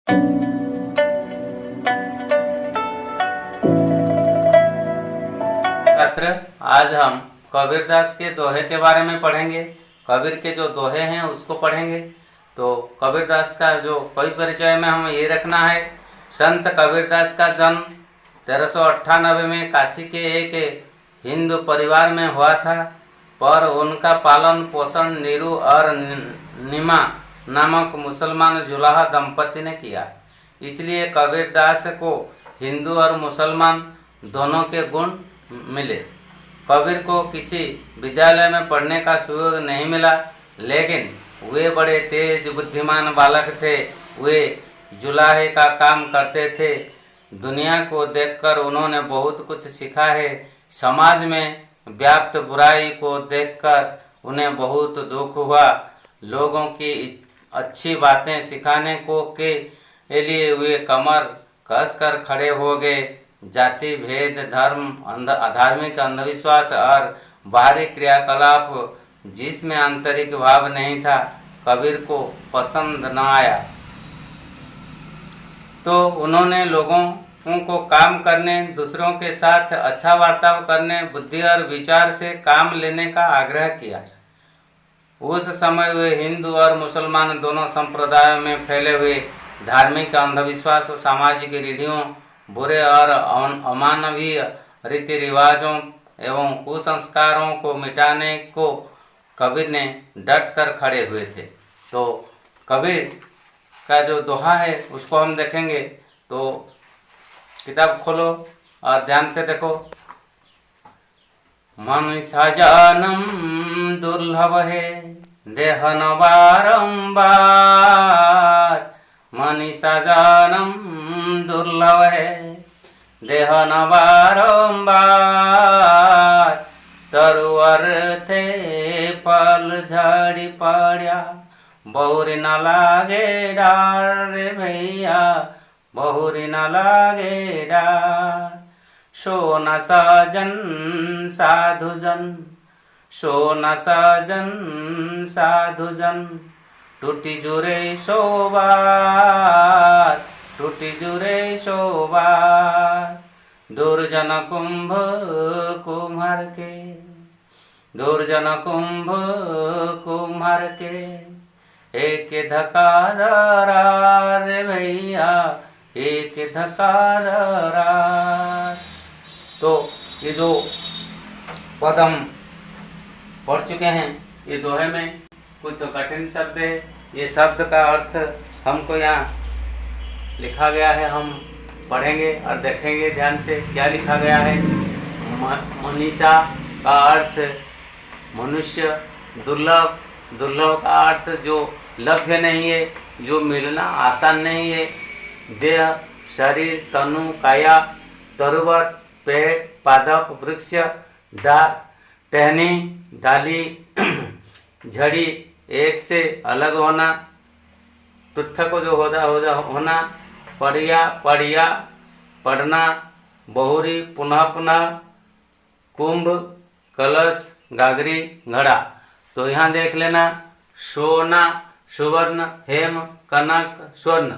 छात्र, आज हम कबीरदास के दोहे के बारे में पढ़ेंगे। कबीर के जो दोहे हैं उसको पढ़ेंगे। तो कबीरदास का जो कोई परिचय में हमें ये रखना है। संत कबीरदास का जन्म 1398 में काशी के एक हिंदू परिवार में हुआ था, पर उनका पालन पोषण नीरू और निमा नामक मुसलमान जुलाहा दंपति ने किया। इसलिए कबीरदास को हिंदू और मुसलमान दोनों के गुण मिले। कबीर को किसी विद्यालय में पढ़ने का सुयोग नहीं मिला, लेकिन वे बड़े तेज बुद्धिमान बालक थे। वे जुलाहे का काम करते थे। दुनिया को देखकर उन्होंने बहुत कुछ सीखा है। समाज में व्याप्त बुराई को देखकर उन्हें बहुत दुख हुआ। लोगों की अच्छी बातें सिखाने को के लिए वे कमर कसकर खड़े हो गए। जाति भेद, धर्म, धार्मिक अंधविश्वास और बाहरी क्रियाकलाप जिसमें आंतरिक भाव नहीं था, कबीर को पसंद न आया। तो उन्होंने लोगों को काम करने, दूसरों के साथ अच्छा बर्ताव करने, बुद्धि और विचार से काम लेने का आग्रह किया। उस समय वे हिंदू और मुसलमान दोनों संप्रदायों में फैले हुए धार्मिक अंधविश्वास, सामाजिक रूढ़ियों, बुरे और अमानवीय रीति रिवाजों एवं कुसंस्कारों को मिटाने को कबीर ने डट कर खड़े हुए थे। तो कबीर का जो दोहा है उसको हम देखेंगे। तो किताब खोलो और ध्यान से देखो। मनुष्य जन्म दुर्लभ है, देहन बारंबार। मनुष्य जन्म दुर्लभ है, देहन बारंबार। तरुवर थे पल झड़ी पड़िया, बहुरी न लागे डार रे भैया, बहुरी न लागे डार। सो न सजन साधुजन, सो न सजन साधुजन। टूटी जुरे शोभार, टूटी जुरे शोभार। दुर्जन कुंभ कुम्हार के, दुर्जन कुंभ कुम्हार के। एक धक्का दरा रे भैया, एक धक्का दरा। तो ये जो पद हम पढ़ चुके हैं, ये दोहे में कुछ कठिन शब्द है। ये शब्द का अर्थ हमको यहाँ लिखा गया है, हम पढ़ेंगे और देखेंगे ध्यान से क्या लिखा गया है। मनीषा का अर्थ मनुष्य, दुर्लभ, दुर्लभ का अर्थ जो लभ्य नहीं है, जो मिलना आसान नहीं है। देह, शरीर, तनु, काया। तरुवर, पेड़, पादप, वृक्ष, टहनी, डाली, झड़ी, एक से अलग होना, पृथक जो होना। पड़िया, पड़िया, पढ़ना। बहुरी, पुनः पुनः। कुंभ, कलश, गागरी, घड़ा। तो यहाँ देख लेना। सोना, सुवर्ण, हेम, कनक, स्वर्ण।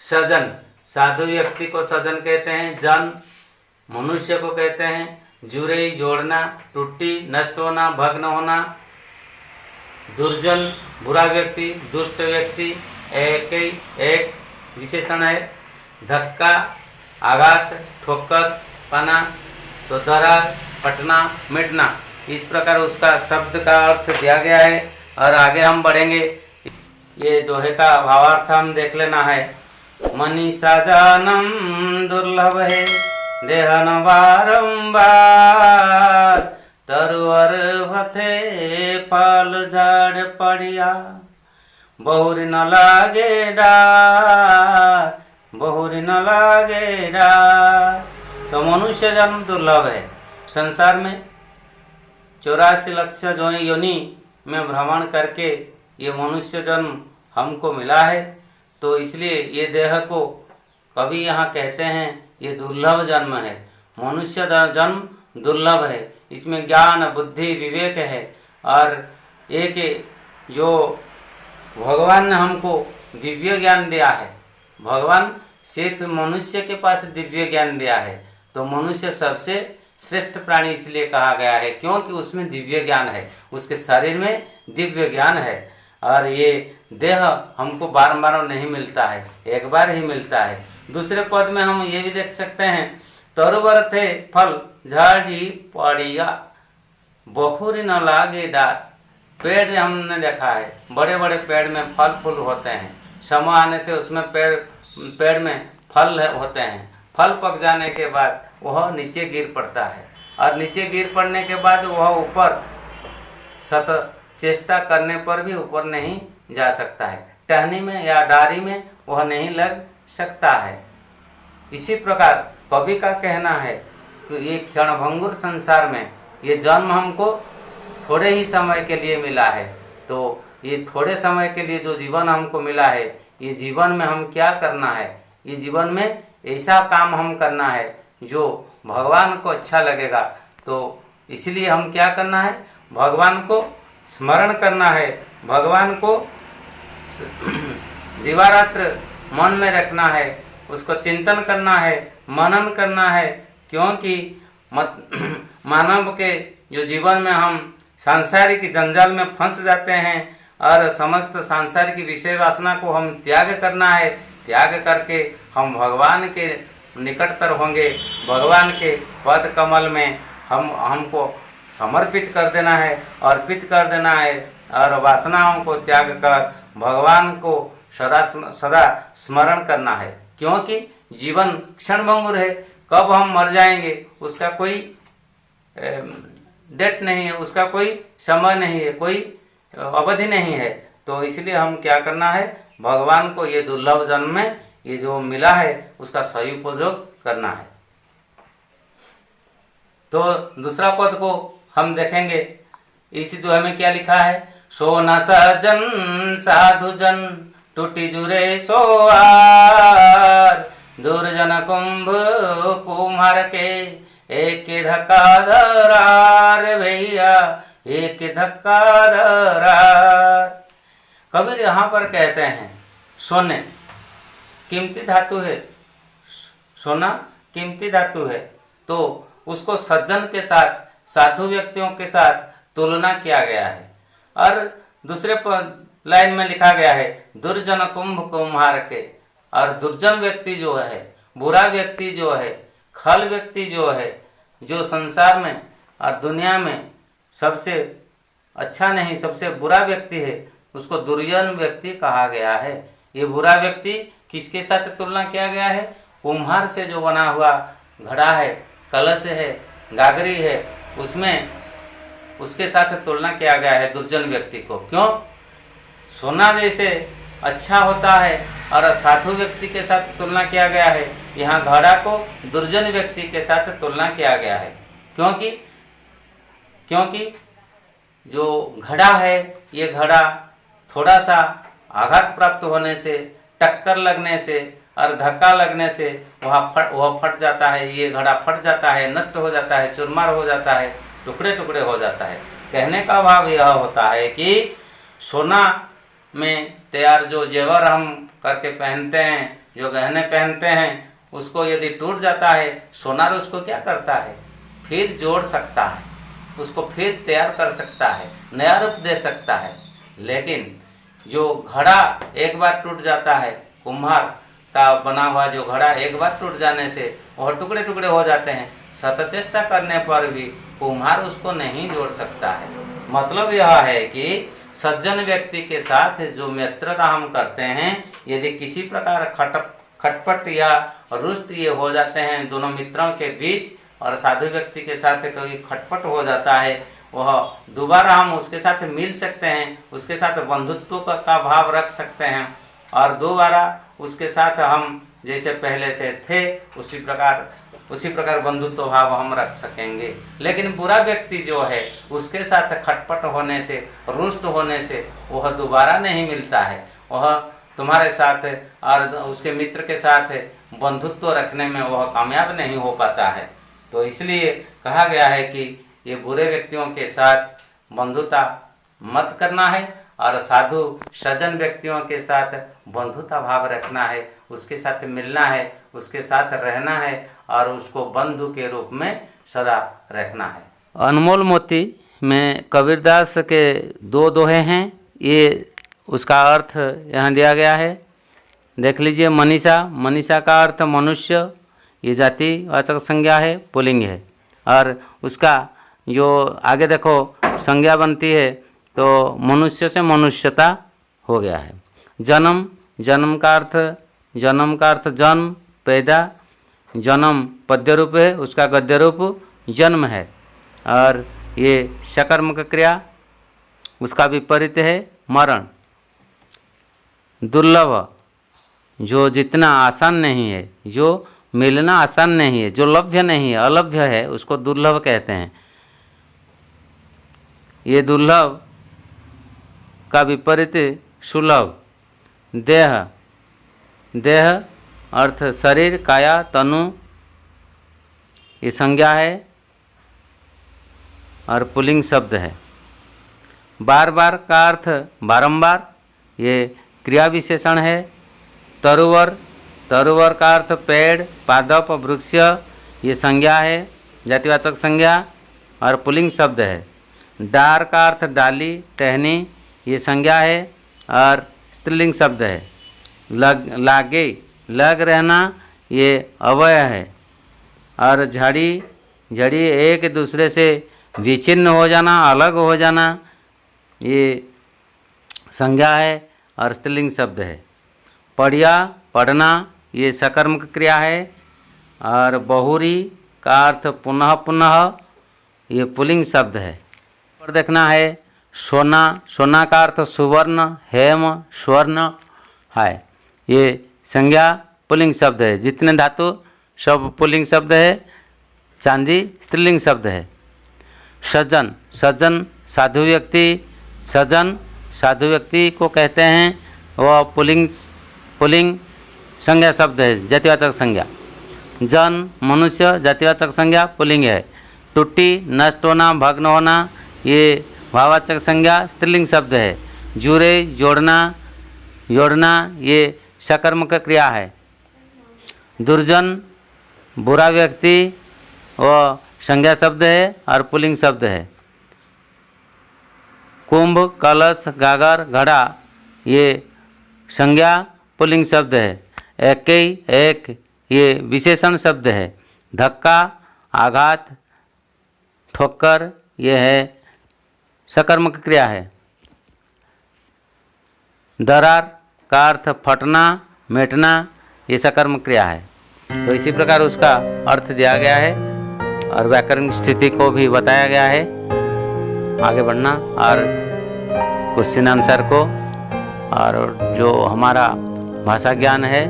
सजन, साधु व्यक्ति को सजन कहते हैं। जन, मनुष्य को कहते हैं। जुरे, जोड़ना। टूटी, नष्ट होना, भग्न होना। दुर्जन, बुरा व्यक्ति, दुष्ट व्यक्ति। एक विशेषण है। धक्का, आघात, ठोकर, पना। तो दरार, फटना, मिटना। इस प्रकार उसका शब्द का अर्थ दिया गया है। और आगे हम बढ़ेंगे। ये दोहे का भावार्थ हम देख लेना है। मनीषा जन्म दुर्लभ है, देहन बारंबार। तरुवर भथे फल झड़ पड़िया, बहुरी न लागे डार, बहुरी न लागे डार। तो मनुष्य जन्म दुर्लभ है। संसार में 84 लाख जो योनि में भ्रमण करके ये मनुष्य जन्म हमको मिला है। तो इसलिए ये देह को कवि यहाँ कहते हैं ये दुर्लभ जन्म है। मनुष्य जन्म दुर्लभ है। इसमें ज्ञान, बुद्धि, विवेक है। और एक जो भगवान ने हमको दिव्य ज्ञान दिया है, भगवान सिर्फ मनुष्य के पास दिव्य ज्ञान दिया है, तो मनुष्य सबसे श्रेष्ठ प्राणी इसलिए कहा गया है क्योंकि उसमें दिव्य ज्ञान है, उसके शरीर में दिव्य ज्ञान है। और ये देह हमको बार नहीं मिलता है, एक बार ही मिलता है। दूसरे पद में हम ये भी देख सकते हैं, तरुवर थे फल झाड़ी पड़िया बहुरी न लागे डाल। पेड़ हमने देखा है, बड़े बड़े पेड़ में फल फूल होते हैं, समय आने से उसमें पेड़ में फल होते हैं। फल पक जाने के बाद वह नीचे गिर पड़ता है, और नीचे गिर पड़ने के बाद वह ऊपर चेष्टा करने पर भी ऊपर नहीं जा सकता है, टहनी में या डारी में वह नहीं लग सकता है। इसी प्रकार कवि का कहना है कि ये क्षणभंगुर संसार में ये जन्म हमको थोड़े ही समय के लिए मिला है, तो ये थोड़े समय के लिए जो जीवन हमको मिला है, ये जीवन में हम क्या करना है, ये जीवन में ऐसा काम हम करना है जो भगवान को अच्छा लगेगा। तो इसलिए हम क्या करना है, भगवान को स्मरण करना है, भगवान को दिवारात्र मन में रखना है, उसको चिंतन करना है, मनन करना है। क्योंकि मानव के जो जीवन में हम सांसारिक जंजाल में फंस जाते हैं और समस्त सांसारिक विषय वासना को हम त्याग करना है, त्याग करके हम भगवान के निकटतर होंगे, भगवान के पद कमल में हमको समर्पित कर देना है, अर्पित कर देना है, और वासनाओं को त्याग कर भगवान को सदा स्मरण करना है। क्योंकि जीवन क्षणभंगुर है, कब हम मर जाएंगे उसका कोई डेट नहीं है, उसका कोई समय नहीं है, कोई अवधि नहीं है। तो इसलिए हम क्या करना है, भगवान को ये दुर्लभ जन्म में ये जो मिला है उसका सही उपयोग करना है। तो दूसरा पद को हम देखेंगे, इसी दोहे में क्या लिखा है, सो न सजन साधु जन टूटी जुरे सो आर, दुर्जन कुंभ कुम्हार के एक धक्का दरार, भैया एक धक्का दरार। कबीर यहाँ पर कहते हैं सोने कीमती धातु है, सोना कीमती धातु है, तो उसको सज्जन के साथ, साधु व्यक्तियों के साथ तुलना किया गया है। और दूसरे लाइन में लिखा गया है दुर्जन कुंभ कुम्हार के, और दुर्जन व्यक्ति जो है, बुरा व्यक्ति जो है, खल व्यक्ति जो है, जो संसार में और दुनिया में सबसे अच्छा नहीं, सबसे बुरा व्यक्ति है, उसको दुर्जन व्यक्ति कहा गया है। ये बुरा व्यक्ति किसके साथ तुलना किया गया है, कुम्हार से जो बना हुआ घड़ा है, कलश है, गागरी है, उसमें उसके साथ तुलना किया गया है दुर्जन व्यक्ति को। क्यों, सोना जैसे अच्छा होता है और साधु व्यक्ति के साथ तुलना किया गया है, यहाँ घड़ा को दुर्जन व्यक्ति के साथ तुलना किया गया है। क्योंकि जो घड़ा है, ये घड़ा थोड़ा सा आघात प्राप्त होने से, टक्कर लगने से और धक्का लगने से वह फट जाता है, ये घड़ा फट जाता है, नष्ट हो जाता है, चूरमार हो जाता है, टुकड़े टुकड़े हो जाता है। कहने का भाव यह होता है कि सोना में तैयार जो जेवर हम करके पहनते हैं, जो गहने पहनते हैं, उसको यदि टूट जाता है, सोनार उसको क्या करता है, फिर जोड़ सकता है, उसको फिर तैयार कर सकता है, नया रूप दे सकता है। लेकिन जो घड़ा एक बार टूट जाता है, कुम्हार का बना हुआ जो घड़ा एक बार टूट जाने से वह टुकड़े टुकड़े हो जाते हैं, सतत चेष्टा करने पर भी कुम्हार उसको नहीं जोड़ सकता है। मतलब यह है कि सज्जन व्यक्ति के साथ जो मित्रता हम करते हैं, यदि किसी प्रकार खटपट या रुष्ट ये हो जाते हैं दोनों मित्रों के बीच, और साधु व्यक्ति के साथ कोई खटपट हो जाता है, वह दोबारा हम उसके साथ मिल सकते हैं, उसके साथ बंधुत्व का भाव रख सकते हैं, और दोबारा उसके साथ हम जैसे पहले से थे उसी प्रकार बंधुत्व भाव हम रख सकेंगे। लेकिन बुरा व्यक्ति जो है, उसके साथ खटपट होने से, रुष्ट होने से वह दोबारा नहीं मिलता है, वह तुम्हारे साथ और उसके मित्र के साथ बंधुत्व रखने में वह कामयाब नहीं हो पाता है। तो इसलिए कहा गया है कि ये बुरे व्यक्तियों के साथ बंधुता मत करना है, और साधु सज्जन व्यक्तियों के साथ बंधुता भाव रखना है, उसके साथ मिलना है, उसके साथ रहना है और उसको बंधु के रूप में सदा रखना है। अनमोल मोती में कबीरदास के 2 दोहे हैं, ये उसका अर्थ यहाँ दिया गया है। देख लीजिए, मनीषा, मनीषा का अर्थ मनुष्य, ये जातिवाचक संज्ञा है, पुल्लिंग है। और उसका जो आगे देखो संज्ञा बनती है तो मनुष्य से मनुष्यता हो गया है। जन्म, जन्म का अर्थ जन्म, पैदा, जन्म पद्य रूप है, उसका गद्य रूप जन्म है। और ये सकर्मक क्रिया, उसका विपरीत है मरण। दुर्लभ, जो जितना आसान नहीं है, जो मिलना आसान नहीं है, जो लभ्य नहीं है, अलभ्य है, उसको दुर्लभ कहते हैं। ये दुर्लभ का विपरीत सुलभ। देह, देह अर्थ शरीर, काया, तनु, ये संज्ञा है और पुल्लिंग शब्द है। बार बार का अर्थ बारंबार, ये क्रिया विशेषण है। तरुवर, तरुवर का अर्थ पेड़, पादप, वृक्ष, ये संज्ञा है, जातिवाचक संज्ञा और पुल्लिंग शब्द है। डार का अर्थ डाली, टहनी, ये संज्ञा है और स्त्रीलिंग शब्द है। लागे, लग रहना, ये अव्यय है। और झड़ी, झड़ी एक दूसरे से विच्छिन्न हो जाना, अलग हो जाना, ये संज्ञा है और स्त्रीलिंग शब्द है। पढ़िया, पढ़ना, ये सकर्मक क्रिया है। और बहुरी का अर्थ पुनः पुनः, ये पुल्लिंग शब्द है। और देखना है सोना, सोना का अर्थ सुवर्ण, हेम, स्वर्ण है, ये संज्ञा पुल्लिंग शब्द है। जितने धातु सब पुल्लिंग शब्द है। चांदी स्त्रीलिंग शब्द है। सज्जन, सज्जन साधु व्यक्ति, सज्जन साधु व्यक्ति को कहते हैं, वह पुल्लिंग संज्ञा शब्द है, जातिवाचक संज्ञा। जन मनुष्य, जातिवाचक संज्ञा, पुल्लिंग है। टूटी, नष्ट होना, भग्न होना, ये भाववाचक संज्ञा, स्त्रीलिंग शब्द है। जुड़े, जोड़ना, जोड़ना, ये सकर्मक क्रिया है। दुर्जन बुरा व्यक्ति, वह संज्ञा शब्द है और पुल्लिंग शब्द है। कुंभ, कलश, गागर, घड़ा, ये संज्ञा पुल्लिंग शब्द है। एक, ये विशेषण शब्द है। धक्का, आघात, ठोकर, ये है सकर्मक क्रिया है। दरार का अर्थ फटना, मिटना, ये सकर्मक क्रिया है। तो इसी प्रकार उसका अर्थ दिया गया है और व्याकरण स्थिति को भी बताया गया है। आगे बढ़ना और क्वेश्चन आंसर को, और जो हमारा भाषा ज्ञान है,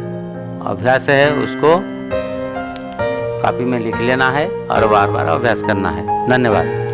अभ्यास है, उसको कॉपी में लिख लेना है और बार बार अभ्यास करना है। धन्यवाद।